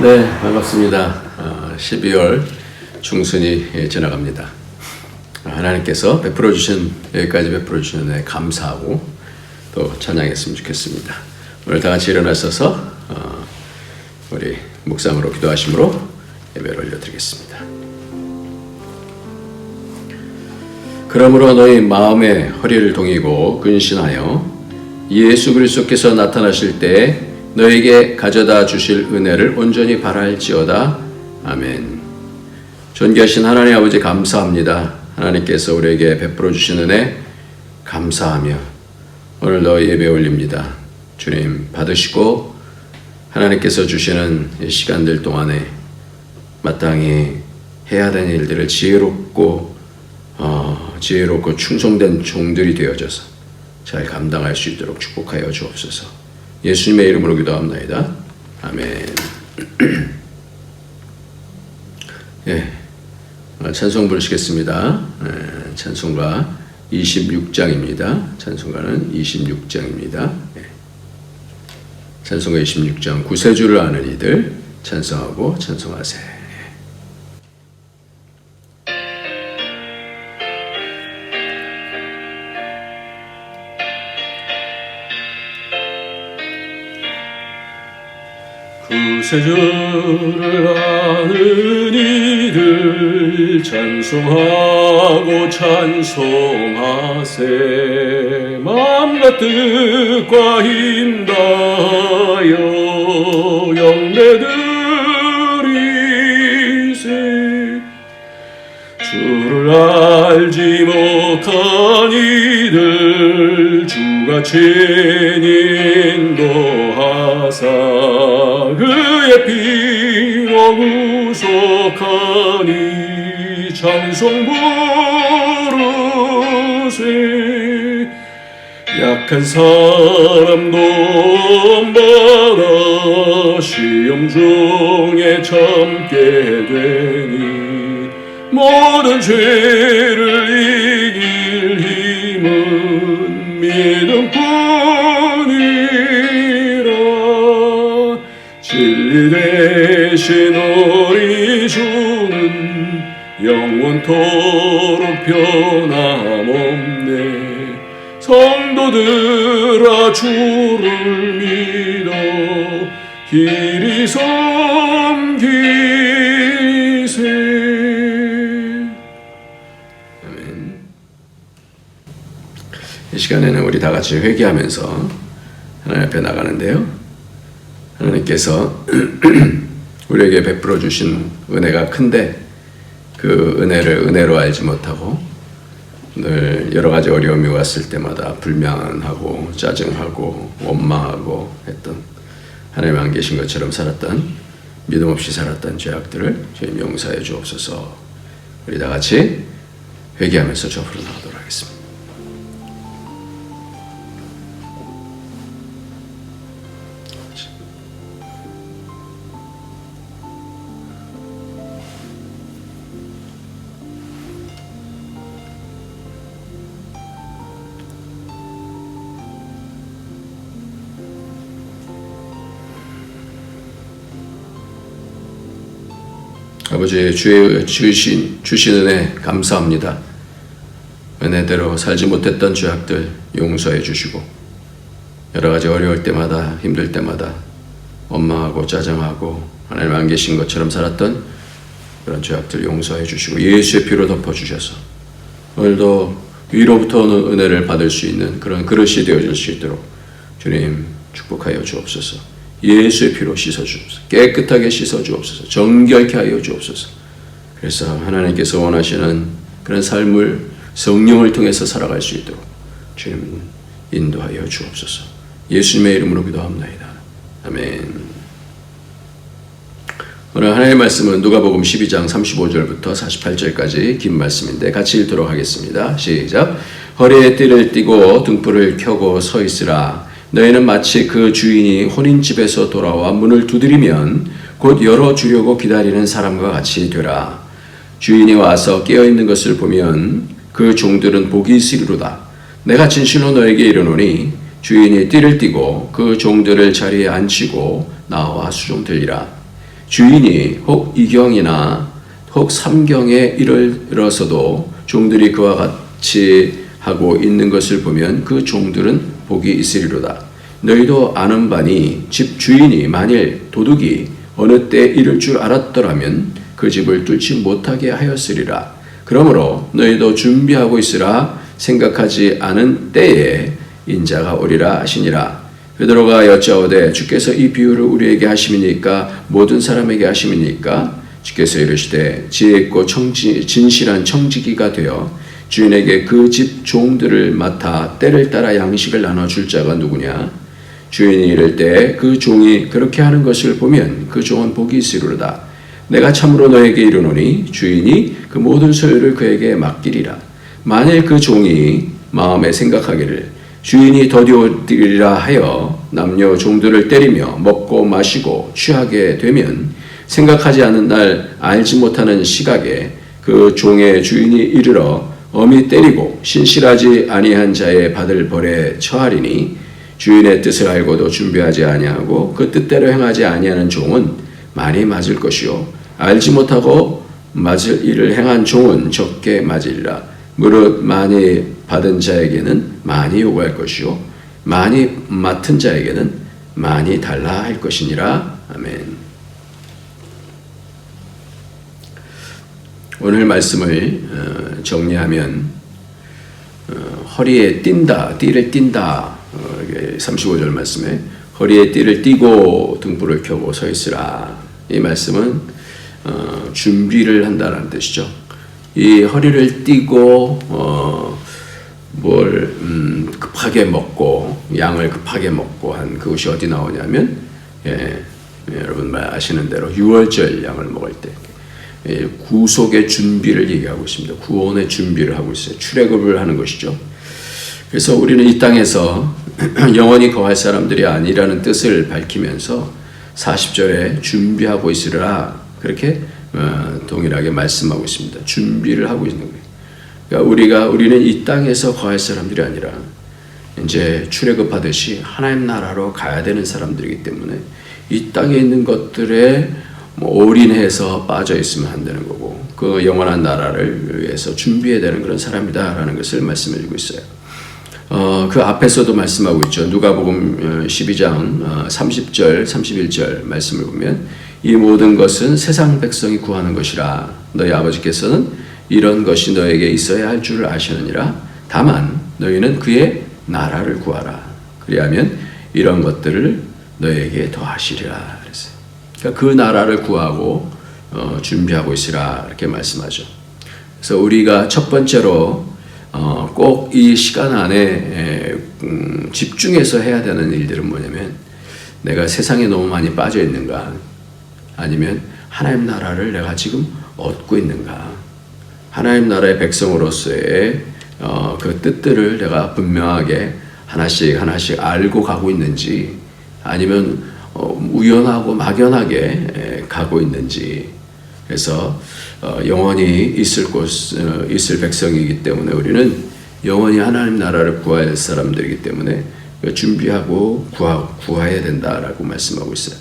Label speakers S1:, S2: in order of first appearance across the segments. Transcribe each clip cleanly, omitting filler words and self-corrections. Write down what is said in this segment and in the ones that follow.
S1: 네, 반갑습니다. 12월 중순이 지나갑니다. 하나님께서 베풀어 주신, 여기까지 베풀어 주신 은혜에 감사하고 또 찬양했으면 좋겠습니다. 오늘 다 같이 일어나셔서 우리 묵상으로 기도하심으로 예배를 올려드리겠습니다. 그러므로 너희 마음의 허리를 동이고 근신하여 예수 그리스도께서 나타나실 때 너에게 가져다 주실 은혜를 온전히 바랄지어다. 아멘. 존귀하신 하나님 아버지 감사합니다. 하나님께서 우리에게 베풀어 주신 은혜 감사하며 오늘도 예배 올립니다. 주님 받으시고 하나님께서 주시는 이 시간들 동안에 마땅히 해야 되는 일들을 지혜롭고 충성된 종들이 되어져서 잘 감당할 수 있도록 축복하여 주옵소서. 예수님의 이름으로 기도합니다. 아멘. 예, 찬송 부르시겠습니다. 찬송가 26장입니다. 찬송가는 26장입니다. 예. 찬송가 26장 구세주를 아는 이들 찬송하고 찬송하세요.
S2: 구세주를 아는 이들 찬송하고 찬송하세. 마음과 뜻과 힘 다하여 영내드리세. 주를 알지 못한 이들 주가 친히 인도하사 그의 피로 구속하니 찬송 부르세. 약한 사람 도움받아 시험 중에 참게 되니 모든 죄를 이길 힘은 믿음뿐이라. 진리 대신 우리 주는 영원토록 변함없네. 성도들아 주를 믿어 길이 섬기세.
S1: 아멘. 이 시간에는 우리 다 같이 회개하면서 하나님 앞에 나가는데요. 하나님께서 우리에게 베풀어 주신 은혜가 큰데 그 은혜를 은혜로 알지 못하고 늘 여러 가지 어려움이 왔을 때마다 불만하고 짜증하고 원망하고 했던, 하나님 안 계신 것처럼 살았던, 믿음 없이 살았던 죄악들을 주님 용서해 주옵소서. 우리 다 같이 회개하면서 저 앞으로 나가도록 하겠습니다. 아버지, 주의 주신 은혜 감사합니다. 은혜대로 살지 못했던 죄악들 용서해 주시고 여러 가지 어려울 때마다 힘들 때마다 원망하고 짜증하고 하나님 안 계신 것처럼 살았던 그런 죄악들 용서해 주시고 예수의 피로 덮어주셔서 오늘도 위로부터 오는 은혜를 받을 수 있는 그런 그릇이 되어질 수 있도록 주님 축복하여 주옵소서. 예수의 피로 씻어주옵소서. 깨끗하게 씻어주옵소서. 정결케 하여 주옵소서. 그래서 하나님께서 원하시는 그런 삶을 성령을 통해서 살아갈 수 있도록 주님 인도하여 주옵소서. 예수님의 이름으로 기도합니다. 아멘. 오늘 하나님의 말씀은 누가복음 12장 35절부터 48절까지 긴 말씀인데 같이 읽도록 하겠습니다. 시작. 허리에 띠를 띠고 등불을 켜고 서 있으라. 너희는 마치 그 주인이 혼인집에서 돌아와 문을 두드리면 곧 열어주려고 기다리는 사람과 같이 되라. 주인이 와서 깨어있는 것을 보면 그 종들은 복이 있으리로다. 내가 진실로 너에게 이르노니 주인이 띠를 띠고 그 종들을 자리에 앉히고 나와 수종들리라. 주인이 혹 이경이나 혹 삼경에 이르러서도 종들이 그와 같이 하고 있는 것을 보면 그 종들은 복이 있으리로다. 너희도 아는 바니 집 주인이 만일 도둑이 어느 때 이를 줄 알았더라면 그 집을 뚫지 못하게 하였으리라. 그러므로 너희도 준비하고 있으라. 생각하지 않은 때에 인자가 오리라 하시니라. 베드로가 여짜오되 주께서 이 비유를 우리에게 하심이니까 모든 사람에게 하심이니까? 주께서 이르시되 지혜 있고 진실한 청지기가 되어 주인에게 그 집 종들을 맡아 때를 따라 양식을 나눠줄 자가 누구냐? 주인이 이를 때 그 종이 그렇게 하는 것을 보면 그 종은 복이 있으리로다. 내가 참으로 너에게 이르노니 주인이 그 모든 소유를 그에게 맡기리라. 만일 그 종이 마음에 생각하기를 주인이 더디오리라 하여 남녀 종들을 때리며 먹고 마시고 취하게 되면 생각하지 않은 날 알지 못하는 시각에 그 종의 주인이 이르러 엄히 때리고 신실하지 아니한 자의 받을 벌에 처하리니 주인의 뜻을 알고도 준비하지 아니하고 그 뜻대로 행하지 아니하는 종은 많이 맞을 것이요 알지 못하고 맞을 일을 행한 종은 적게 맞으리라. 무릇 많이 받은 자에게는 많이 요구할 것이요 많이 맡은 자에게는 많이 달라 할 것이니라. 아멘. 오늘 말씀을 정리하면 허리에 띈다, 띠를 띈다. 35절 말씀에 허리에 띠를 띠고 등불을 켜고 서 있으라. 이 말씀은 준비를 한다는 뜻이죠. 이 허리를 띠고 급하게 먹고 양을 급하게 먹고 한 그것이 어디 나오냐면 여러분 아시는 대로 유월절 양을 먹을 때 구속의 준비를 얘기하고 있습니다. 구원의 준비를 하고 있어요. 출애굽을 하는 것이죠. 그래서 우리는 이 땅에서 영원히 거할 사람들이 아니라는 뜻을 밝히면서 40절에 준비하고 있으라 그렇게 동일하게 말씀하고 있습니다. 준비를 하고 있는 거예요. 그러니까 우리는 이 땅에서 거할 사람들이 아니라 이제 출애굽하듯이 하나님 나라로 가야 되는 사람들이기 때문에 이 땅에 있는 것들에 올인해서 빠져 있으면 안 되는 거고 그 영원한 나라를 위해서 준비해야 되는 그런 사람이다라는 것을 말씀해 주고 있어요. 그 앞에서도 말씀하고 있죠. 누가복음 12장 30절 31절 말씀을 보면 이 모든 것은 세상 백성이 구하는 것이라 너희 아버지께서는 이런 것이 너에게 있어야 할 줄을 아시느니라. 다만 너희는 그의 나라를 구하라. 그리하면 이런 것들을 너에게 더하시리라 그랬어요. 그러니까 그 나라를 구하고 준비하고 있으라 이렇게 말씀하죠. 그래서 우리가 첫 번째로 꼭 이 시간 안에 집중해서 해야 되는 일들은 뭐냐면 내가 세상에 너무 많이 빠져 있는가 아니면 하나님 나라를 내가 지금 얻고 있는가 하나님 나라의 백성으로서의 그 뜻들을 내가 분명하게 하나씩 알고 가고 있는지 아니면 우연하고 막연하게 가고 있는지 그래서 영원히 있을 백성이기 때문에 우리는 영원히 하나님 나라를 구할 사람들이기 때문에 준비하고 구해야 된다라고 말씀하고 있어요.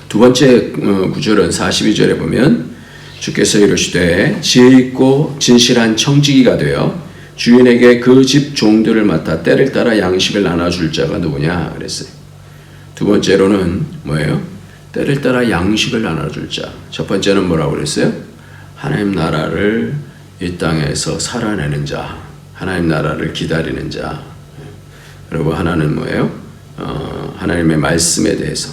S1: 두 번째 구절은 42절에 보면 주께서 이르시되 지혜 있고 진실한 청지기가 되어 주인에게 그 집 종들을 맡아 때를 따라 양식을 나눠줄 자가 누구냐 그랬어요. 두 번째로는 뭐예요? 때를 따라 양식을 나눠줄 자. 첫 번째는 뭐라고 그랬어요? 하나님 나라를 이 땅에서 살아내는 자, 하나님 나라를 기다리는 자. 그리고 하나는 뭐예요? 하나님의 말씀에 대해서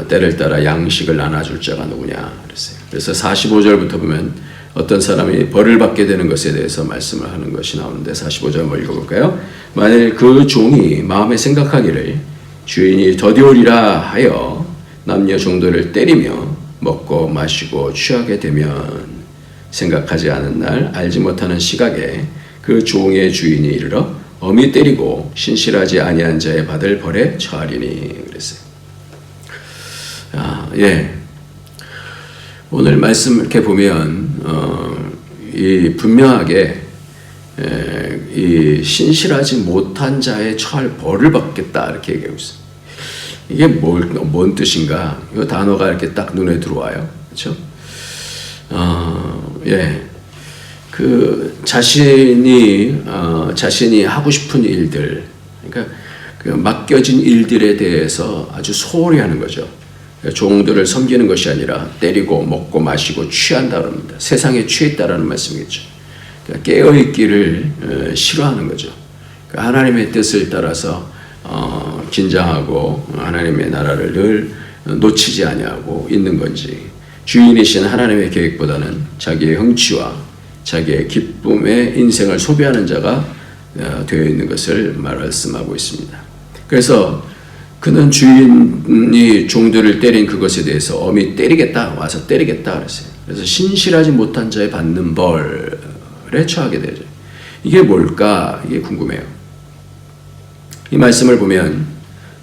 S1: 때를 따라 양식을 나눠줄 자가 누구냐 그랬어요. 그래서 45절부터 보면 어떤 사람이 벌을 받게 되는 것에 대해서 말씀을 하는 것이 나오는데 45절 한번 읽어볼까요? 만일 그 종이 마음에 생각하기를 주인이 더디오리라 하여 남녀 종들을 때리며 먹고 마시고 취하게 되면 생각하지 않은 날 알지 못하는 시각에 그 종의 주인이 이르러 엄히 때리고 신실하지 아니한 자의 받을 벌에 처하리니 그랬어요. 오늘 말씀 이렇게 보면 이 분명하게 이 신실하지 못한 자의 처할 벌을 받겠다 이렇게 얘기하고 있어요. 이게 뭔 뜻인가? 이 단어가 이렇게 딱 눈에 들어와요. 그렇죠? 그 자신이 하고 싶은 일들, 그러니까 그 맡겨진 일들에 대해서 아주 소홀히 하는 거죠. 종들을 섬기는 것이 아니라 때리고 먹고 마시고 취한다는 겁니다. 세상에 취했다라는 말씀이겠죠. 그러니까 깨어있기를 싫어하는 거죠. 그러니까 하나님의 뜻을 따라서 긴장하고 하나님의 나라를 늘 놓치지 아니하고 있는 건지, 주인이신 하나님의 계획보다는 자기의 흥취와 자기의 기쁨의 인생을 소비하는 자가 되어 있는 것을 말씀하고 있습니다. 그래서 그는 주인이 종들을 때린 그것에 대해서 엄히 때리겠다, 와서 때리겠다 그랬어요. 그래서 신실하지 못한 자의 받는 벌에 처하게 되죠. 이게 뭘까? 이게 궁금해요. 이 말씀을 보면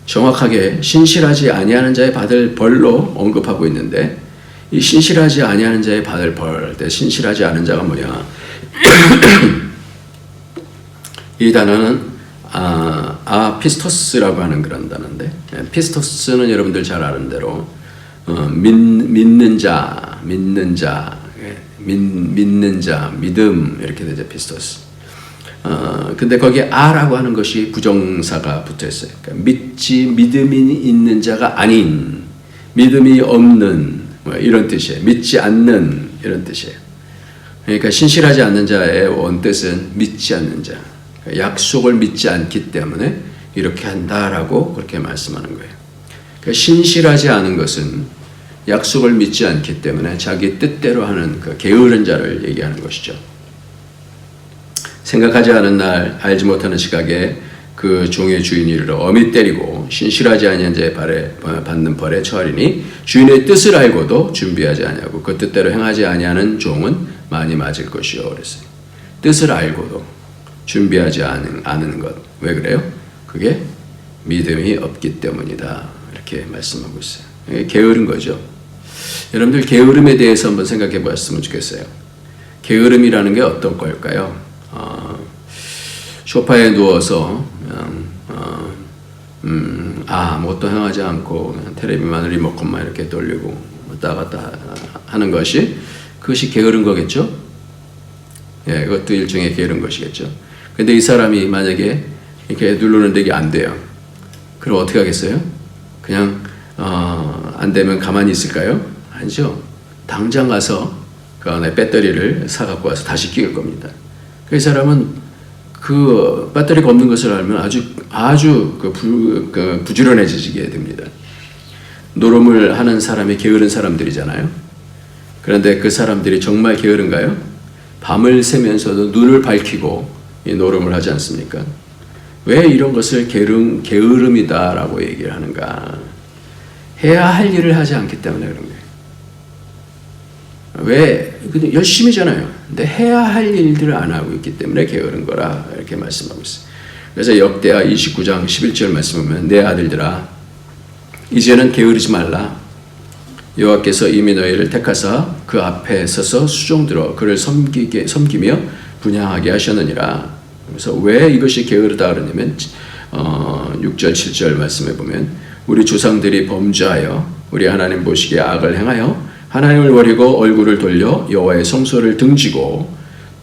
S1: 정확하게 신실하지 아니하는 자의 받을 벌로 언급하고 있는데, 이 신실하지 아니하는 자의 받을 벌, 신실하지 않은 자가 뭐냐? 이 단어는 피스토스라고 하는 그런 단어인데, 피스토스는 여러분들 잘 아는 대로 믿는 자, 믿음 이렇게 되죠. 피스토스. 근데 거기에 아라고 하는 것이 부정사가 붙어 있어요. 그러니까 믿음이 있는 자가 아닌, 믿음이 없는, 뭐 이런 뜻이에요. 믿지 않는, 이런 뜻이에요. 그러니까 신실하지 않는 자의 원뜻은 믿지 않는 자, 약속을 믿지 않기 때문에 이렇게 한다라고 그렇게 말씀하는 거예요. 그러니까 신실하지 않은 것은 약속을 믿지 않기 때문에 자기 뜻대로 하는 그 게으른 자를 얘기하는 것이죠. 생각하지 않은 날, 알지 못하는 시각에 그 종의 주인이 이르러 엄히 때리고 신실하지 아니한 자의 받는 벌에 처하리니, 주인의 뜻을 알고도 준비하지 아니하고 그 뜻대로 행하지 아니하는 종은 많이 맞을 것이요 그랬어요. 뜻을 알고도 준비하지 않은 것. 왜 그래요? 그게 믿음이 없기 때문이다, 이렇게 말씀하고 있어요. 이게 게으른 거죠. 여러분들 게으름에 대해서 한번 생각해 보았으면 좋겠어요. 게으름이라는 게 어떤 걸까요? 소파에 누워서 아무것도 행하지 않고 텔레비만 리모컨만 이렇게 돌리고 왔다 갔다 하는 것이, 그것이 게으른 거겠죠? 예, 그것도 일종의 게으른 것이겠죠. 근데 이 사람이 만약에 이렇게 누르는데 이게 안 돼요. 그럼 어떻게 하겠어요? 그냥 안 되면 가만히 있을까요? 아니죠. 당장 가서 그 안에 배터리를 사갖고 와서 다시 끼울 겁니다. 그 사람은 그 배터리가 없는 것을 알면 아주 부지런해지게 됩니다. 노름을 하는 사람이 게으른 사람들이잖아요. 그런데 그 사람들이 정말 게으른가요? 밤을 새면서도 눈을 밝히고 이 노름을 하지 않습니까? 왜 이런 것을 게으름이다라고 얘기를 하는가? 해야 할 일을 하지 않기 때문에 그런 거예요. 왜? 근데 열심히잖아요. 근데 해야 할 일들을 안 하고 있기 때문에 게으른 거라, 이렇게 말씀하고 있어요. 그래서 역대하 29장 11절 말씀 보면, 내 아들들아 이제는 게으르지 말라. 여호와께서 이미 너희를 택하사 그 앞에 서서 수종들어 그를 섬기며 분향하게 하셨느니라. 그래서 왜 이것이 게으르다 그러냐면 6절 7절 말씀에 보면, 우리 조상들이 범죄하여 우리 하나님 보시기에 악을 행하여 하나님을 버리고 얼굴을 돌려 여호와의 성소를 등지고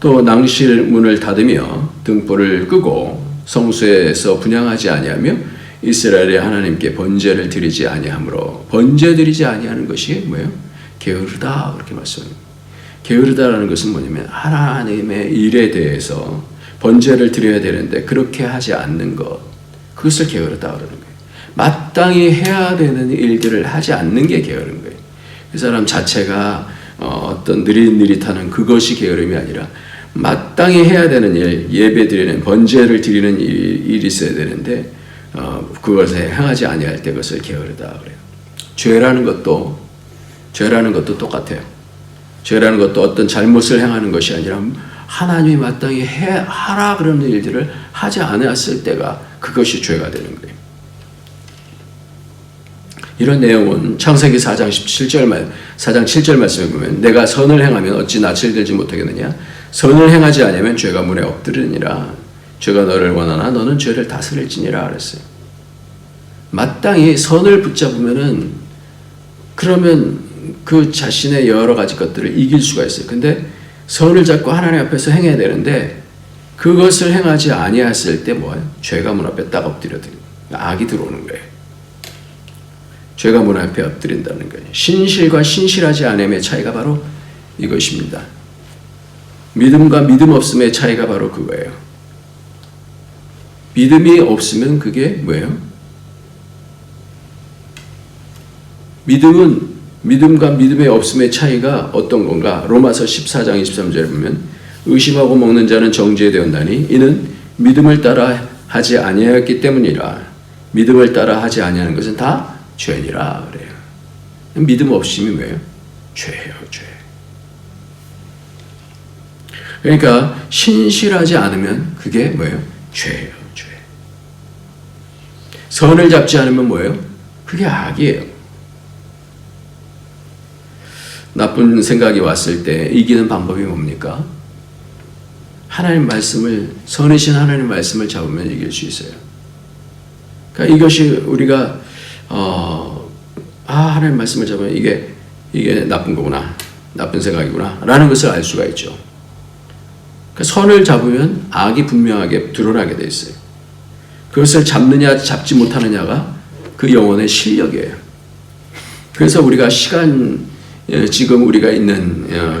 S1: 또 낭실 문을 닫으며 등불을 끄고 성소에서 분향하지 아니하며 이스라엘의 하나님께 번제를 드리지 아니하므로, 번제 드리지 아니하는 것이 뭐예요? 게으르다, 그렇게 말씀합니다. 게으르다라는 것은 뭐냐면 하나님의 일에 대해서 번제를 드려야 되는데 그렇게 하지 않는 것, 그것을 게으르다 그러는 거예요. 마땅히 해야 되는 일들을 하지 않는 게 게으른 거예요. 그 사람 자체가 어떤 느릿느릿하는 그것이 게으름이 아니라 마땅히 해야 되는 일, 예배 드리는, 번제를 드리는 일이 있어야 되는데 그것에 행하지 아니할 때 그것을 게으르다 그래요. 죄라는 것도 똑같아요. 죄라는 것도 어떤 잘못을 행하는 것이 아니라 하나님이 마땅히 하라 그러는 일들을 하지 않았을 때가 그것이 죄가 되는 거예요. 이런 내용은 창세기 4장 7절 말씀에 보면, 내가 선을 행하면 어찌 낯을 들지 못하겠느냐? 선을 행하지 않으면 죄가 문에 엎드리니라. 죄가 너를 원하나 너는 죄를 다스릴지니라 그랬어요. 마땅히 선을 붙잡으면은 그러면 그 자신의 여러 가지 것들을 이길 수가 있어요. 근데 선을 잡고 하나님 앞에서 행해야 되는데 그것을 행하지 아니했을 때 뭐예요? 죄가 문 앞에 딱 엎드려들어요. 악이 들어오는 거예요. 죄가 문 앞에 엎드린다는 거예요. 신실과 신실하지 않음의 차이가 바로 이것입니다. 믿음과 믿음 없음의 차이가 바로 그거예요. 믿음이 없으면 그게 뭐예요? 믿음과 믿음의 없음의 차이가 어떤 건가? 로마서 14장 23절에 보면 의심하고 먹는 자는 정죄되었나니 이는 믿음을 따라 하지 아니하였기 때문이라. 믿음을 따라 하지 아니하는 것은 다 죄니라 그래요. 믿음 없음이 뭐예요? 죄예요, 죄. 그러니까 신실하지 않으면 그게 뭐예요? 죄예요, 죄. 선을 잡지 않으면 뭐예요? 그게 악이에요. 나쁜 생각이 왔을 때 이기는 방법이 뭡니까? 하나님 말씀을, 선이신 하나님 말씀을 잡으면 이길 수 있어요. 그러니까 이것이 우리가 하나님 말씀을 잡으면 이게 나쁜 거구나, 나쁜 생각이구나 라는 것을 알 수가 있죠. 그러니까 선을 잡으면 악이 분명하게 드러나게 돼 있어요. 그것을 잡느냐 잡지 못하느냐가 그 영혼의 실력이에요. 그래서 우리가 지금 우리가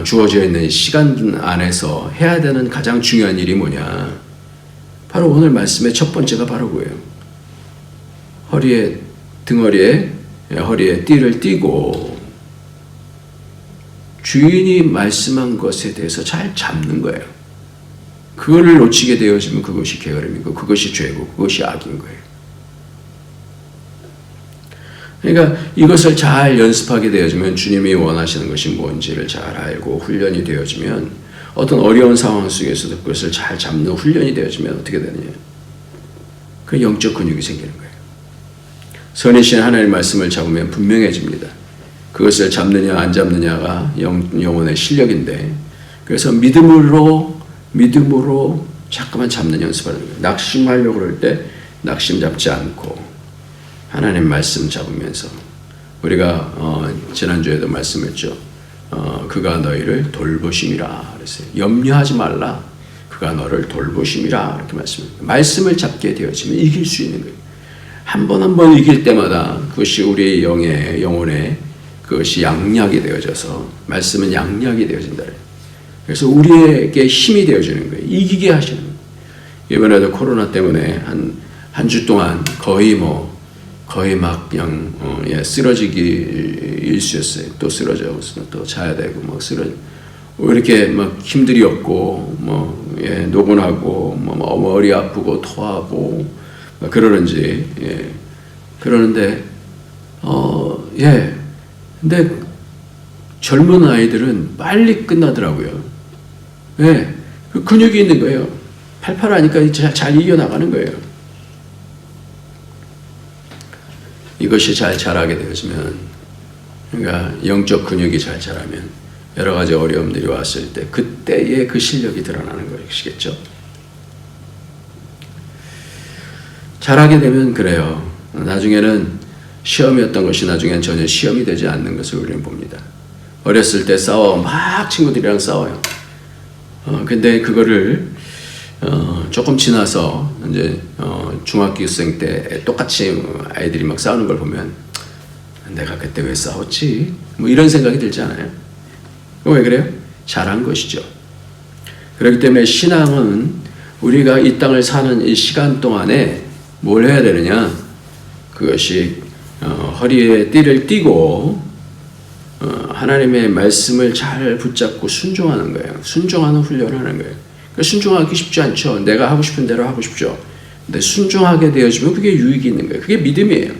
S1: 주어져 있는 시간 안에서 해야 되는 가장 중요한 일이 뭐냐? 바로 오늘 말씀의 첫 번째가 바로 그거예요. 허리에 띠를 띠고 주인이 말씀한 것에 대해서 잘 잡는 거예요. 그거를 놓치게 되어지면 그것이 게으름이고 그것이 죄고 그것이 악인 거예요. 그러니까 이것을 잘 연습하게 되어지면 주님이 원하시는 것이 뭔지를 잘 알고 훈련이 되어지면 어떤 어려운 상황 속에서도 그것을 잘 잡는 훈련이 되어지면 어떻게 되느냐? 그 영적 근육이 생기는 거예요. 선이신 하나님의 말씀을 잡으면 분명해집니다. 그것을 잡느냐 안 잡느냐가 영혼의 실력인데 그래서 믿음으로 자꾸만 잡는 연습하는 거예요. 낙심하려고 그럴 때 낙심 잡지 않고 하나님 말씀 잡으면서 우리가 지난주에도 말씀했죠. 그가 너희를 돌보심이라 그랬어요. 염려하지 말라. 그가 너를 돌보심이라 이렇게 말씀합니다. 말씀을 잡게 되어지면 이길 수 있는 거예요. 한 번 이길 때마다 그것이 우리의 영혼에 그것이 양약이 되어져서 말씀은 양약이 되어진다. 그래서 우리에게 힘이 되어지는 거예요. 이기게 하시는 거예요. 이번에도 코로나 때문에 한 주 동안 거의 막 그냥 쓰러지기 일쑤였어요. 또 쓰러져 또 자야 되고 이렇게 막 힘들이 없고 노곤하고 머리 아프고 토하고 그러는지 그러는데 근데 젊은 아이들은 빨리 끝나더라고요. 그 근육이 있는 거예요. 팔팔하니까 잘 이겨나가는 거예요. 이것이 잘 자라게 되어지면, 그러니까 영적 근육이 잘 자라면 여러 가지 어려움들이 왔을 때 그때의 그 실력이 드러나는 것이겠죠. 잘하게 되면 그래요. 나중에는 시험이었던 것이 나중에는 전혀 시험이 되지 않는 것을 우리는 봅니다. 어렸을 때 막 친구들이랑 싸워요. 근데 그거를 조금 지나서 이제 중학교생 때 똑같이 아이들이 막 싸우는 걸 보면 내가 그때 왜 싸웠지? 이런 생각이 들지 않아요? 왜 그래요? 잘한 것이죠. 그렇기 때문에 신앙은 우리가 이 땅을 사는 이 시간 동안에 뭘 해야 되느냐? 그것이 허리에 띠를 띠고 하나님의 말씀을 잘 붙잡고 순종하는 거예요. 순종하는 훈련을 하는 거예요. 그러니까 순종하기 쉽지 않죠. 내가 하고 싶은 대로 하고 싶죠. 근데 순종하게 되어지면 그게 유익이 있는 거예요. 그게 믿음이에요.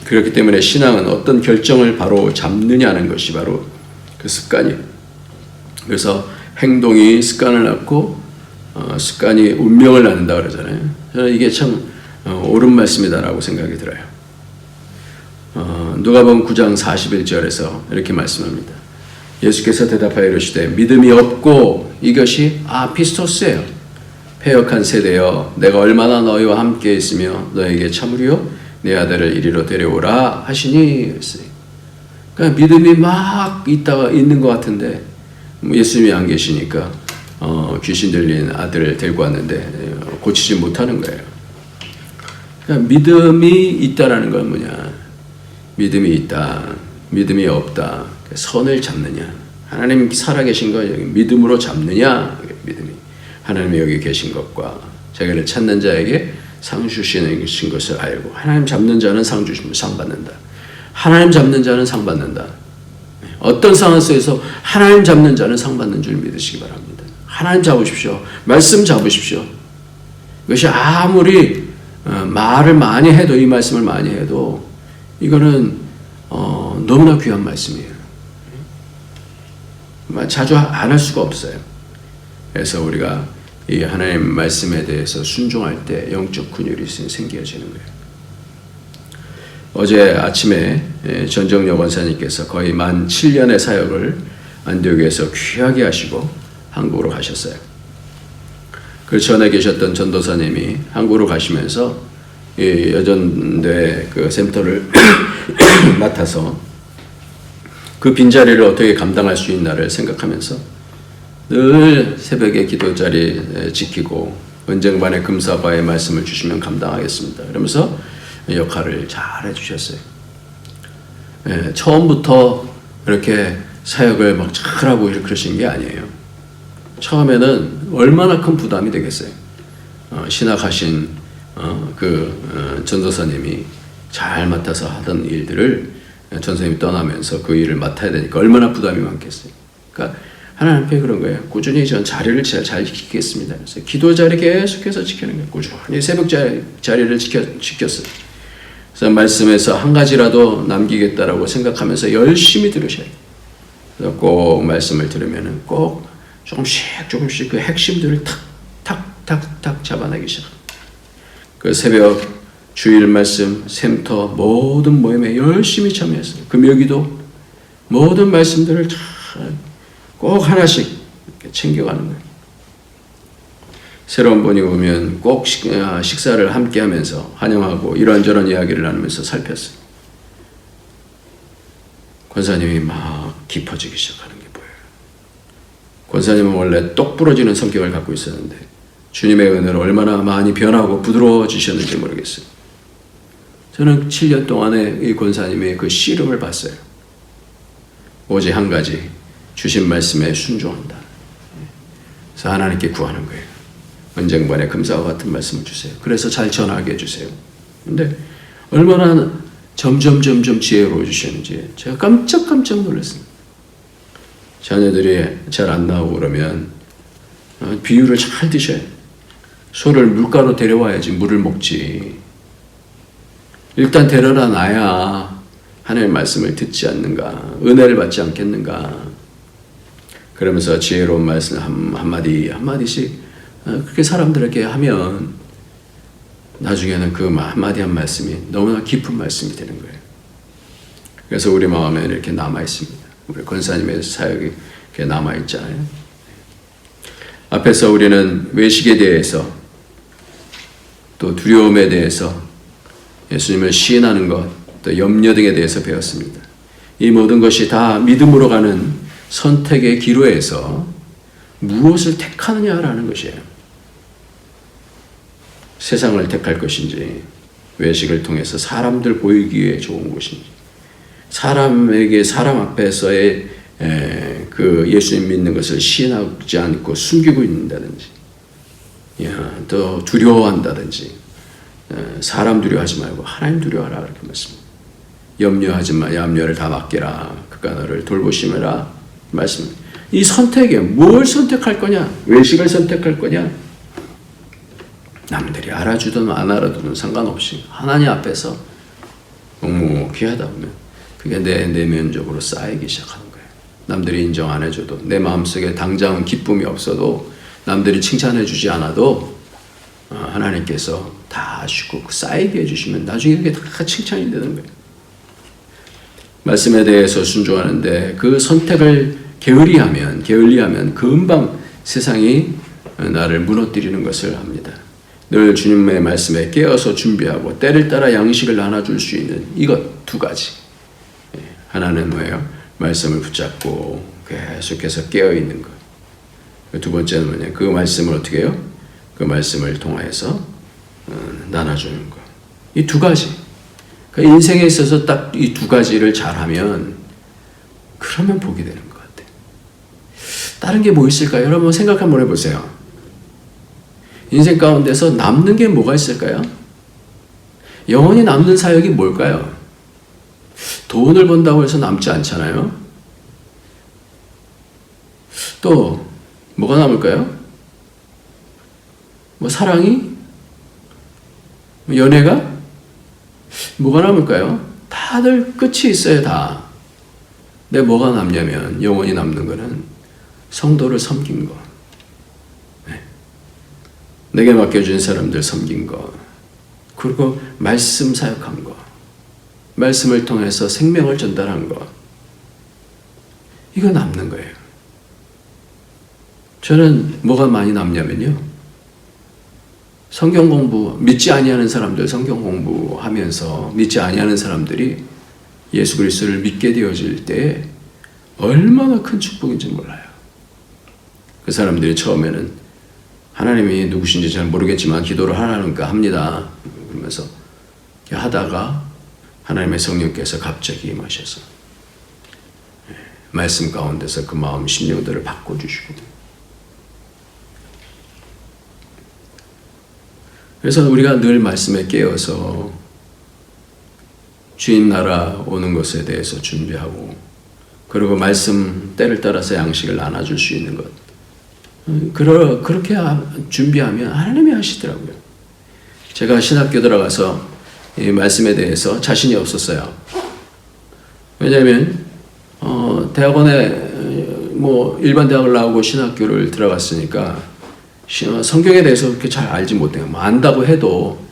S1: 그렇기 때문에 신앙은 어떤 결정을 바로 잡느냐는 것이 바로 그 습관이에요. 그래서 행동이 습관을 낳고 습관이 운명을 낳는다 그러잖아요. 저는 이게 참 옳은 말씀이다라고 생각이 들어요. 누가복음 9장 41절에서 이렇게 말씀합니다. 예수께서 대답하여 이르시되 믿음이 없고 이것이 피스토스예요. 패역한 세대여, 내가 얼마나 너희와 함께 있으며 너에게 참으리요 내 아들을 이리로 데려오라 하시니 그랬어요. 그러니까 믿음이 막 있는 것 같은데 예수님이 안 계시니까 귀신 들린 아들을 데리고 왔는데 고치지 못하는 거예요. 그러니까 믿음이 있다라는 건 뭐냐? 믿음이 있다, 믿음이 없다. 선을 잡느냐? 하나님 살아계신 거 믿음으로 잡느냐? 믿음이 하나님이 여기 계신 것과 자기를 찾는 자에게 상 주시는 것을 알고, 하나님 잡는 자는 상 주시면 상 받는다. 하나님 잡는 자는 상 받는다. 어떤 상황 속에서 하나님 잡는 자는 상 받는 줄 믿으시기 바랍니다. 하나님 잡으십시오. 말씀 잡으십시오. 이것이 아무리 말을 많이 해도, 이 말씀을 많이 해도 이거는 너무나 귀한 말씀이에요. 자주 안 할 수가 없어요. 그래서 우리가 이 하나님 말씀에 대해서 순종할 때 영적 근육이 생겨지는 거예요. 어제 아침에 전정여 권사님께서 거의 만 7년의 사역을 안디옥에서 귀하게 하시고 한국으로 가셨어요. 그 전에 계셨던 전도사님이 한국으로 가시면서 이 여전대 그 센터를 맡아서 그 빈자리를 어떻게 감당할 수 있나를 생각하면서 늘 새벽에 기도자리 지키고 은쟁반의 금사과의 말씀을 주시면 감당하겠습니다. 그러면서 역할을 잘 해주셨어요. 처음부터 이렇게 사역을 막 잘하고 그러신 게 아니에요. 처음에는 얼마나 큰 부담이 되겠어요. 신학하신 전도사님이 잘 맡아서 하던 일들을 전도사님이 떠나면서 그 일을 맡아야 되니까 얼마나 부담이 많겠어요. 그러니까 하나님 앞에 그런 거예요. 꾸준히 전 자리를 잘 지키겠습니다. 그래서 기도 자리 계속해서 지키는 거예요. 꾸준히 새벽 자리를 지켰어요. 그래서 말씀에서 한 가지라도 남기겠다라고 생각하면서 열심히 들으셔야 돼요. 그래서 꼭 말씀을 들으면은 꼭 조금씩 그 핵심들을 탁 잡아내기 시작합니다. 그 새벽 주일 말씀, 샘터 모든 모임에 열심히 참여했어요. 금요기도 모든 말씀들을 꼭 하나씩 이렇게 챙겨가는 거예요. 새로운 분이 오면 꼭 식사를 함께 하면서 환영하고 이런저런 이야기를 나누면서 살폈어요. 권사님이 막 깊어지기 시작하는 게 보여요. 권사님은 원래 똑 부러지는 성격을 갖고 있었는데 주님의 은혜로 얼마나 많이 변하고 부드러워지셨는지 모르겠어요. 저는 7년 동안에 이 권사님의 그 씨름을 봤어요. 오직 한 가지, 주신 말씀에 순종한다. 그래서 하나님께 구하는 거예요. 은쟁반의 금사와 같은 말씀을 주세요. 그래서 잘 전하게 해주세요. 근데 얼마나 점점 지혜로워지셨는지 제가 깜짝 놀랐습니다. 자녀들이 잘 안 나오고 그러면 비유를 잘 드셔요. 소를 물가로 데려와야지 물을 먹지. 일단 데려다 놔야 하나님의 말씀을 듣지 않는가, 은혜를 받지 않겠는가. 그러면서 지혜로운 말씀 한마디씩 그렇게 사람들에게 하면 나중에는 그 한마디 한 말씀이 너무나 깊은 말씀이 되는 거예요. 그래서 우리 마음에 이렇게 남아있습니다. 우리 권사님의 사역이 이렇게 남아있잖아요. 앞에서 우리는 외식에 대해서 또 두려움에 대해서 예수님을 시인하는 것, 또 염려 등에 대해서 배웠습니다. 이 모든 것이 다 믿음으로 가는 선택의 기로에서 무엇을 택하느냐라는 것이에요. 세상을 택할 것인지, 외식을 통해서 사람들 보이기 위해 좋은 것인지, 사람에게 사람 앞에서의 그 예수님 믿는 것을 시인하지 않고 숨기고 있는다든지, 또 두려워한다든지, 사람 두려워하지 말고 하나님 두려워하라 그렇게 말씀합니다. 염려하지 마, 염려를 다 맡기라. 그가 너를 돌보심이라 말씀입니다. 이 선택에 뭘 선택할 거냐? 외식을 선택할 거냐? 남들이 알아주든 안 알아주든 상관없이 하나님 앞에서 묵묵히 하다 보면 그게 내 내면적으로 쌓이기 시작하는 거예요. 남들이 인정 안 해줘도, 내 마음속에 당장은 기쁨이 없어도, 남들이 칭찬해 주지 않아도 하나님께서 다 아시고 쌓이게 해주시면 나중에 그게 다 칭찬이 되는 거예요. 말씀에 대해서 순종하는데 그 선택을 게을리하면 금방 세상이 나를 무너뜨리는 것을 합니다. 늘 주님의 말씀에 깨어서 준비하고 때를 따라 양식을 나눠줄 수 있는 이것 두 가지. 하나는 뭐예요? 말씀을 붙잡고 계속해서 깨어있는 것. 두 번째는 뭐냐? 그 말씀을 어떻게 해요? 그 말씀을 통하여서 나눠주는 것. 이 두 가지. 그러니까 인생에 있어서 딱 이 두 가지를 잘하면 그러면 복이 되는 것 같아요. 다른 게 뭐 있을까요? 여러분 생각 한번 해보세요. 인생 가운데서 남는 게 뭐가 있을까요? 영원히 남는 사역이 뭘까요? 돈을 번다고 해서 남지 않잖아요. 또 뭐가 남을까요? 뭐 사랑이? 뭐 연애가? 뭐가 남을까요? 다들 끝이 있어요, 다. 근데 뭐가 남냐면 영원히 남는 거는 성도를 섬긴 거. 네. 내게 맡겨준 사람들 섬긴 거. 그리고 말씀 사역한 거. 말씀을 통해서 생명을 전달한 거. 이거 남는 거예요. 저는 뭐가 많이 남냐면요. 성경 공부, 믿지 아니하는 사람들 성경 공부하면서 믿지 아니하는 사람들이 예수 그리스도를 믿게 되어질 때 얼마나 큰 축복인지 몰라요. 그 사람들이 처음에는 하나님이 누구신지 잘 모르겠지만 기도를 하라니까 합니다. 그러면서 하다가 하나님의 성령께서 갑자기 임하셔서 말씀 가운데서 그 마음 심령들을 바꿔주시고, 그래서 우리가 늘 말씀에 깨어서 주인 나라 오는 것에 대해서 준비하고, 그리고 말씀 때를 따라서 양식을 나눠줄 수 있는 것, 그렇게 준비하면 하나님이 하시더라고요. 제가 신학교 들어가서 이 말씀에 대해서 자신이 없었어요. 왜냐하면 대학원에 뭐 일반 대학을 나오고 신학교를 들어갔으니까 성경에 대해서 그렇게 잘 알지 못해요. 뭐 안다고 해도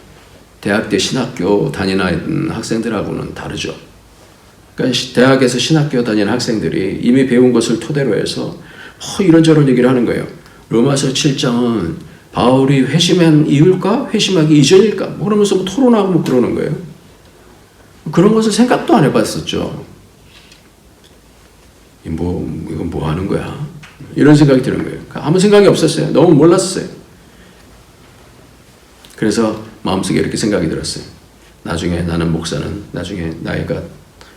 S1: 대학 때 신학교 다니는 학생들하고는 다르죠. 그러니까 대학에서 신학교 다니는 학생들이 이미 배운 것을 토대로 해서 이런저런 얘기를 하는 거예요. 로마서 7장은 바울이 회심한 이유일까? 회심하기 이전일까? 뭐 그러면서 뭐 토론하고 뭐 그러는 거예요. 그런 것을 생각도 안 해봤었죠. 이건 뭐 하는 거야? 이런 생각이 드는 거예요. 아무 생각이 없었어요. 너무 몰랐어요. 그래서 마음속에 이렇게 생각이 들었어요. 나중에 나는 목사는 나중에 나이가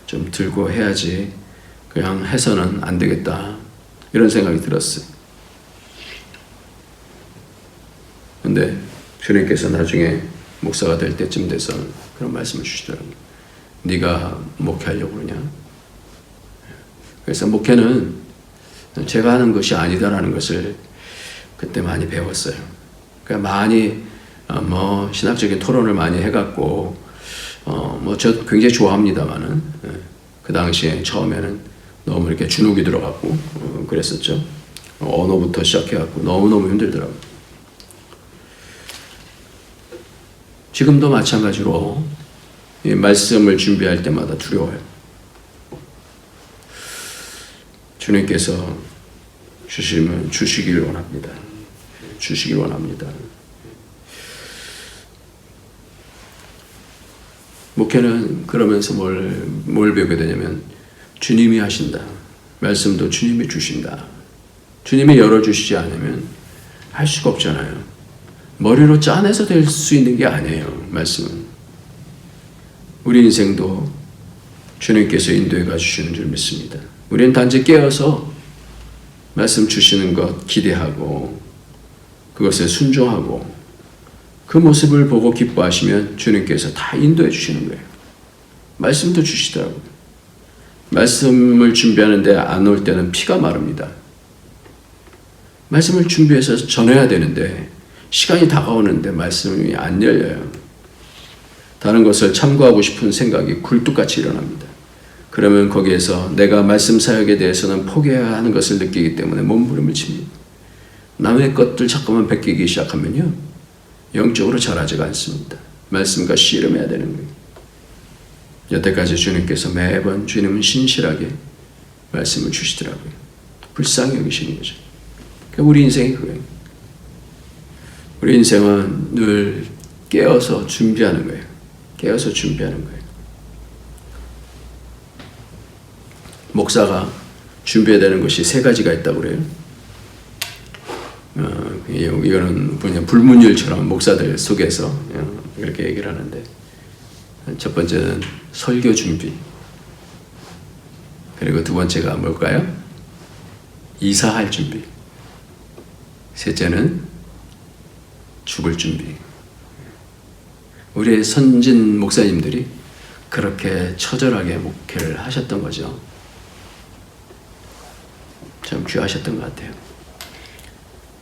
S1: 좀 들고 해야지, 그냥 해서는 안 되겠다. 이런 생각이 들었어요. 근데 주님께서 나중에 목사가 될 때쯤 돼서 그런 말씀을 주시더라고요. 네가 목회하려고 그러냐? 그래서 목회는 제가 하는 것이 아니다라는 것을 그때 많이 배웠어요. 그러니까 많이 뭐 신학적인 토론을 많이 해갖고 뭐 저 굉장히 좋아합니다만은 그 당시에 처음에는 너무 이렇게 주눅이 들어갔고 그랬었죠. 언어부터 시작해갖고 너무너무 힘들더라고요. 지금도 마찬가지로 이 말씀을 준비할 때마다 두려워요. 주님께서 주시면 주시길 원합니다. 주시길 원합니다. 목회는 그러면서 뭘 배우게 되냐면 주님이 하신다. 말씀도 주님이 주신다. 주님이 열어주시지 않으면 할 수가 없잖아요. 머리로 짜내서 될 수 있는 게 아니에요. 말씀은. 우리 인생도 주님께서 인도해 가주시는 줄 믿습니다. 우리는 단지 깨어서 말씀 주시는 것 기대하고 그것에 순종하고 그 모습을 보고 기뻐하시면 주님께서 다 인도해 주시는 거예요. 말씀도 주시더라고요. 말씀을 준비하는데 안 올 때는 피가 마릅니다. 말씀을 준비해서 전해야 되는데 시간이 다가오는데 말씀이 안 열려요. 다른 것을 참고하고 싶은 생각이 굴뚝같이 일어납니다. 그러면 거기에서 내가 말씀 사역에 대해서는 포기해야 하는 것을 느끼기 때문에 몸부림을 칩니다. 남의 것들 자꾸만 베끼기 시작하면요, 영적으로 자라지가 않습니다. 말씀과 씨름해야 되는 거예요. 여태까지 주님께서 매번 주님은 신실하게 말씀을 주시더라고요. 불쌍히 여기시는 거죠. 그러니까 우리 인생이 그거예요. 우리 인생은 늘 깨어서 준비하는 거예요. 깨어서 준비하는 거예요. 목사가 준비해야 되는 것이 세 가지가 있다고 그래요. 이거는 그냥 불문율처럼 목사들 속에서 그렇게 얘기를 하는데, 첫 번째는 설교 준비, 그리고 두 번째가 뭘까요? 이사할 준비, 셋째는 죽을 준비. 우리의 선진 목사님들이 그렇게 처절하게 목회를 하셨던 거죠. 참 귀하셨던 것 같아요.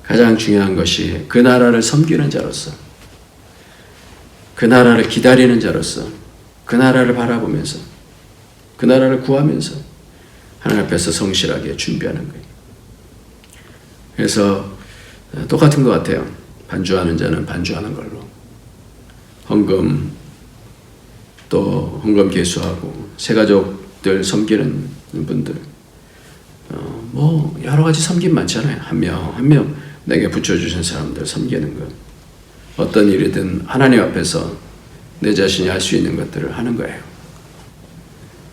S1: 가장 중요한 것이 그 나라를 섬기는 자로서, 그 나라를 기다리는 자로서, 그 나라를 바라보면서, 그 나라를 구하면서 하나님 앞에서 성실하게 준비하는 거예요. 그래서 똑같은 것 같아요. 반주하는 자는 반주하는 걸로, 헌금 또 헌금 계수하고 새가족들 섬기는 분들, 뭐 여러 가지 섬김 많잖아요. 한 명 한 명 내게 붙여주신 사람들 섬기는 것, 어떤 일이든 하나님 앞에서 내 자신이 할 수 있는 것들을 하는 거예요.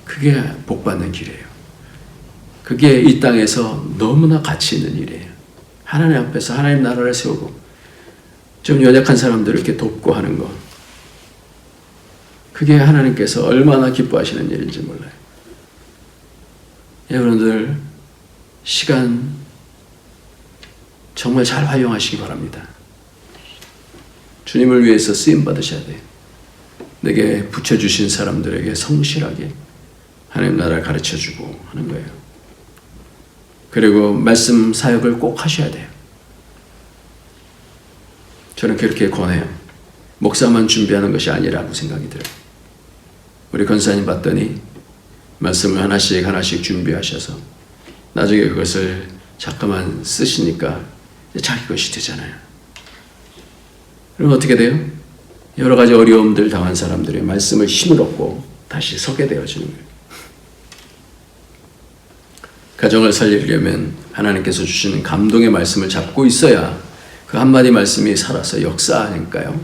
S1: 그게 복받는 길이에요. 그게 이 땅에서 너무나 가치 있는 일이에요. 하나님 앞에서 하나님 나라를 세우고 좀 연약한 사람들을 이렇게 돕고 하는 것, 그게 하나님께서 얼마나 기뻐하시는 일인지 몰라요. 여러분들 시간 정말 잘 활용하시기 바랍니다. 주님을 위해서 쓰임 받으셔야 돼요. 내게 붙여주신 사람들에게 성실하게 하나님 나라를 가르쳐주고 하는 거예요. 그리고 말씀 사역을 꼭 하셔야 돼요. 저는 그렇게 권해요. 목사만 준비하는 것이 아니라고 생각이 들어요. 우리 권사님 봤더니 말씀을 하나씩 하나씩 준비하셔서 나중에 그것을 잠깐만 쓰시니까 자기 것이 되잖아요. 그럼 어떻게 돼요? 여러 가지 어려움들 당한 사람들의 말씀을 힘을 얻고 다시 서게 되어지는 거예요. 가정을 살리려면 하나님께서 주시는 감동의 말씀을 잡고 있어야 그 한마디 말씀이 살아서 역사하니까요.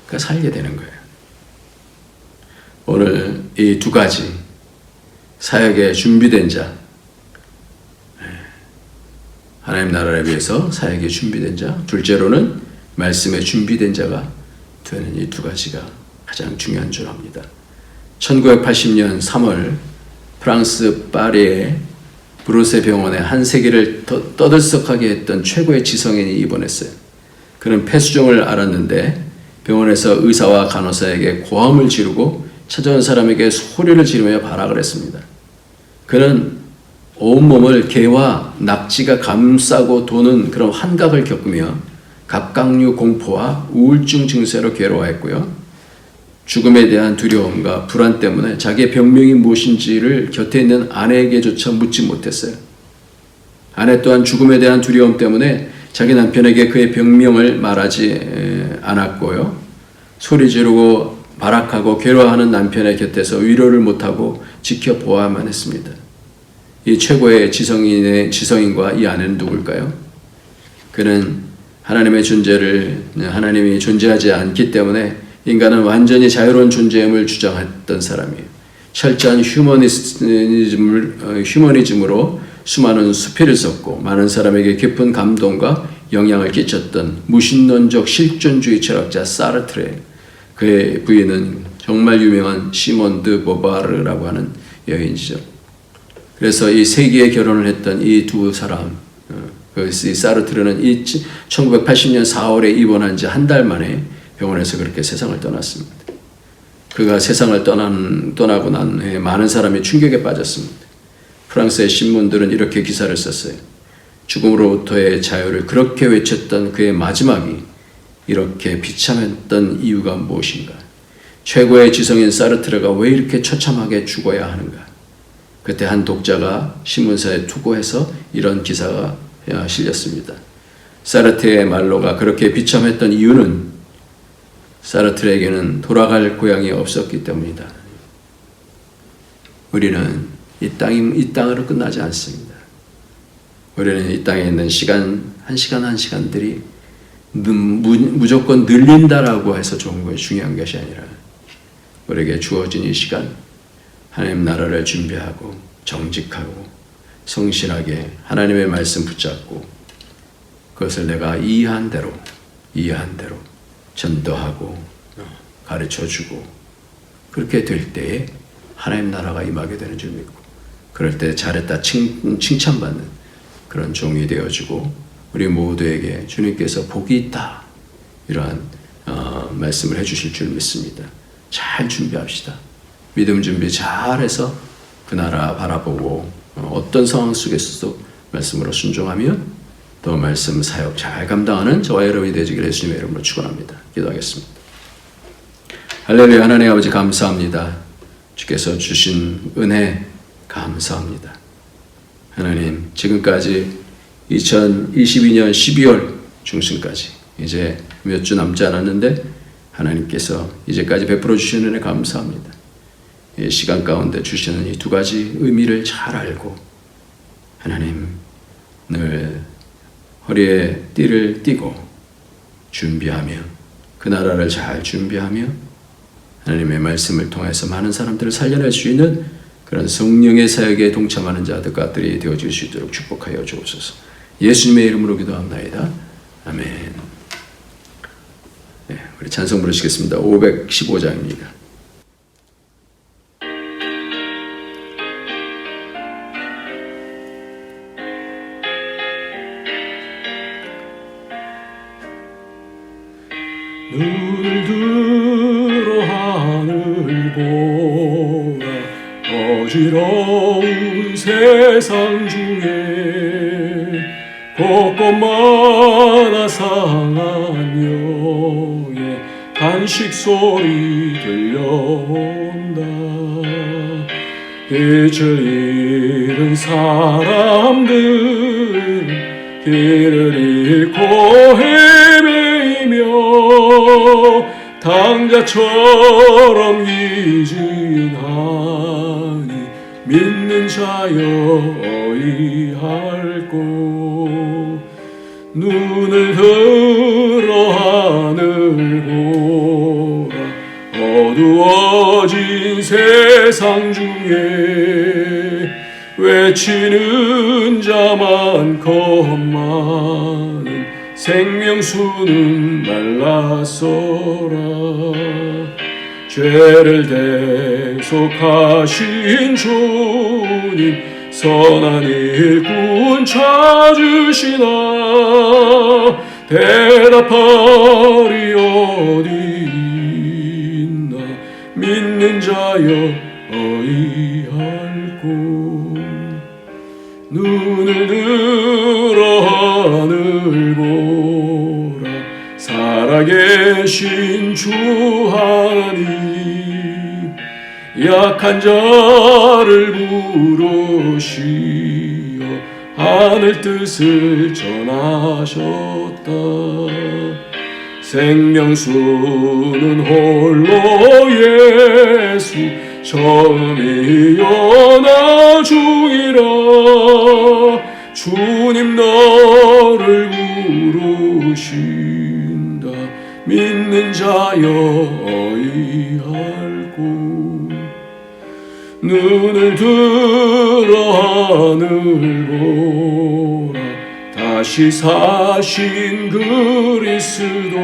S1: 그러니까 살게 되는 거예요. 오늘 이 두 가지, 사역에 준비된 자, 하나님 나라를 위해서 사역에 준비된 자, 둘째로는 말씀에 준비된 자가 되는 이 두 가지가 가장 중요한 줄 압니다. 1980년 3월 프랑스 파리의 브루세 병원에 한 세기를 떠들썩하게 했던 최고의 지성인이 입원했어요. 그는 폐수종을 앓았는데 병원에서 의사와 간호사에게 고함을 지르고 찾아온 사람에게 소리를 지르며 발악을 했습니다. 그는 온몸을 개와 낙지가 감싸고 도는 그런 환각을 겪으며 갑각류 공포와 우울증 증세로 괴로워했고요. 죽음에 대한 두려움과 불안 때문에 자기의 병명이 무엇인지를 곁에 있는 아내에게조차 묻지 못했어요. 아내 또한 죽음에 대한 두려움 때문에 자기 남편에게 그의 병명을 말하지 않았고요. 소리 지르고 발악하고 괴로워하는 남편의 곁에서 위로를 못하고 지켜보아야만 했습니다. 이 최고의 지성인과 이 아내는 누굴까요? 그는 하나님의 존재를, 하나님이 존재하지 않기 때문에 인간은 완전히 자유로운 존재임을 주장했던 사람이에요. 철저한 휴머니즘으로 수많은 수필을 썼고 많은 사람에게 깊은 감동과 영향을 끼쳤던 무신론적 실존주의 철학자 사르트르, 그의 부인은 정말 유명한 시몬 드 보바르라고 하는 여인이죠. 그래서 이 세기에 결혼을 했던 이 두 사람, 이 사르트르는 1980년 4월에 입원한 지 한 달 만에 병원에서 그렇게 세상을 떠났습니다. 그가 세상을 떠나고 난 후에 많은 사람이 충격에 빠졌습니다. 프랑스의 신문들은 이렇게 기사를 썼어요. 죽음으로부터의 자유를 그렇게 외쳤던 그의 마지막이 이렇게 비참했던 이유가 무엇인가? 최고의 지성인 사르트르가 왜 이렇게 처참하게 죽어야 하는가? 그때 한 독자가 신문사에 투고해서 이런 기사가 실렸습니다. 사르트르의 말로가 그렇게 비참했던 이유는 사르트르에게는 돌아갈 고향이 없었기 때문이다. 우리는 이 땅으로 끝나지 않습니다. 우리는 이 땅에 있는 한 시간들이 무조건 늘린다라고 해서 좋은 것이 중요한 것이 아니라 우리에게 주어진 이 시간 하나님 나라를 준비하고 정직하고 성실하게 하나님의 말씀 붙잡고 그것을 내가 이해한 대로 전도하고 가르쳐주고 그렇게 될 때에 하나님 나라가 임하게 되는 줄 믿고 그럴 때 잘했다 칭찬받는 그런 종이 되어주고 우리 모두에게 주님께서 복이 있다 이러한 말씀을 해주실 줄 믿습니다. 잘 준비합시다. 믿음 준비 잘해서 그 나라 바라보고 어떤 상황 속에서도 말씀으로 순종하며 또 말씀 사역 잘 감당하는 저와 여러분이 되시기를 예수님의 이름으로 축원합니다. 기도하겠습니다. 할렐루야. 하나님 아버지 감사합니다. 주께서 주신 은혜 감사합니다. 하나님 지금까지 2022년 12월 중순까지 이제 몇 주 남지 않았는데 하나님께서 이제까지 베풀어 주신 은혜 감사합니다. 이 시간 가운데 주시는 이 두 가지 의미를 잘 알고 하나님 늘 허리에 띠를 띠고 준비하며 그 나라를 잘 준비하며 하나님의 말씀을 통해서 많은 사람들을 살려낼 수 있는 그런 성령의 사역에 동참하는 자들이 되어질 수 있도록 축복하여 주옵소서. 예수님의 이름으로 기도합나이다. 아멘. 네, 우리 찬송 부르시겠습니다. 515장입니다.
S2: 눈을 들어 하늘 보라 어지러운 세상 중에 곳곳마다 상한 영의 간식 소리 들려온다. 빛을 잃은 사람들 길을 잃고 헤매이며 당자처럼 기진하니 믿는 자여 어이할꼬. 눈을 들어 하늘 보라 어두워진 세상 중에 외치는 자 많건만은 생명수는 말랐어라. 죄를 대속하신 주님 선한 일꾼 찾으시나 대답하리 어디 있나 믿는 자여 어이할꼬. 눈을 들어 하늘 보라 살아계신 주 하나님 약한 자를 부르시어 하늘 뜻을 전하셨다. 생명수는 홀로 예수 처음이여 나중이라. 주님 너를 부르신다 믿는 자여 어이할꼬. 눈을 들어 하늘 보라 다시 사신 그리스도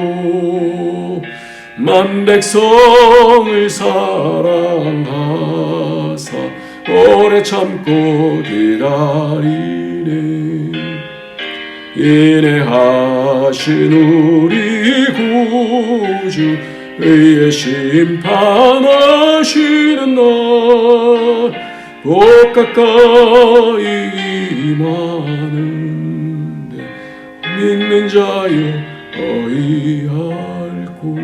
S2: 만 백성을 사랑하사 오래 참고 기다리네. 인내하신 우리 구주 의의 심판하시는 날 곧 가까이 임하는데 믿는 자여 어이할꼬.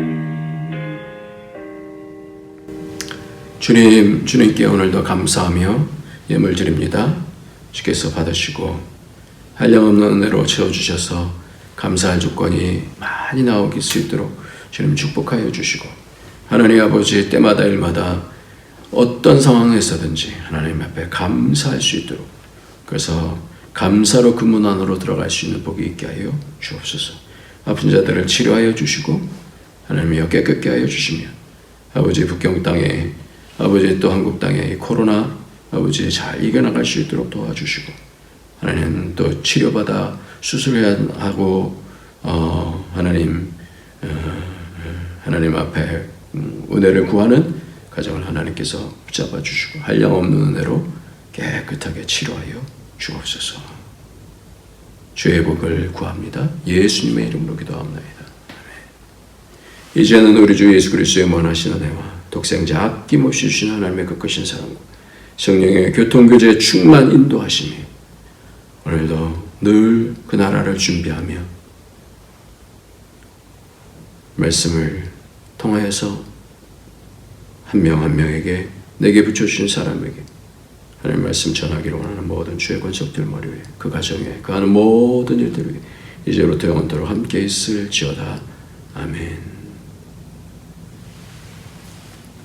S1: 주님께 오늘도 감사하며 예물 드립니다. 주께서 받으시고 한량없는 은혜로 채워주셔서 감사할 조건이 많이 나오길 수 있도록 주님 축복하여 주시고 하나님 아버지 때마다 일마다 어떤 상황에서든지 하나님 앞에 감사할 수 있도록 그래서 감사로 그 문 안으로 들어갈 수 있는 복이 있게 하여 주옵소서. 아픈 자들을 치료하여 주시고 하나님이여 깨끗게 하여 주시며 아버지 북경 땅에 아버지 또 한국 땅에 이 코로나 아버지 잘 이겨나갈 수 있도록 도와주시고 하나님 또 치료받아 수술해야 하고 하나님 앞에 은혜를 구하는 가정을 하나님께서 붙잡아 주시고 한량없는 은혜로 깨끗하게 치료하여 주옵소서. 주의 복을 구합니다. 예수님의 이름으로 기도합니다. 이제는 우리 주 예수 그리스도의 원하신 은혜와 독생자 아낌없이 주신 하나님의 그 크신 사랑과 성령의 교통교제 충만 인도하심이 오늘도 늘 그 나라를 준비하며 말씀을 통하여서 한 명 한 명에게 내게 붙여주신 사람에게 하나님 말씀 전하기를 원하는 모든 주의 권속들 머리 위에 그 가정에 그 하는 모든 일들 위에 이제부터 영원토록 함께 있을지어다. 아멘.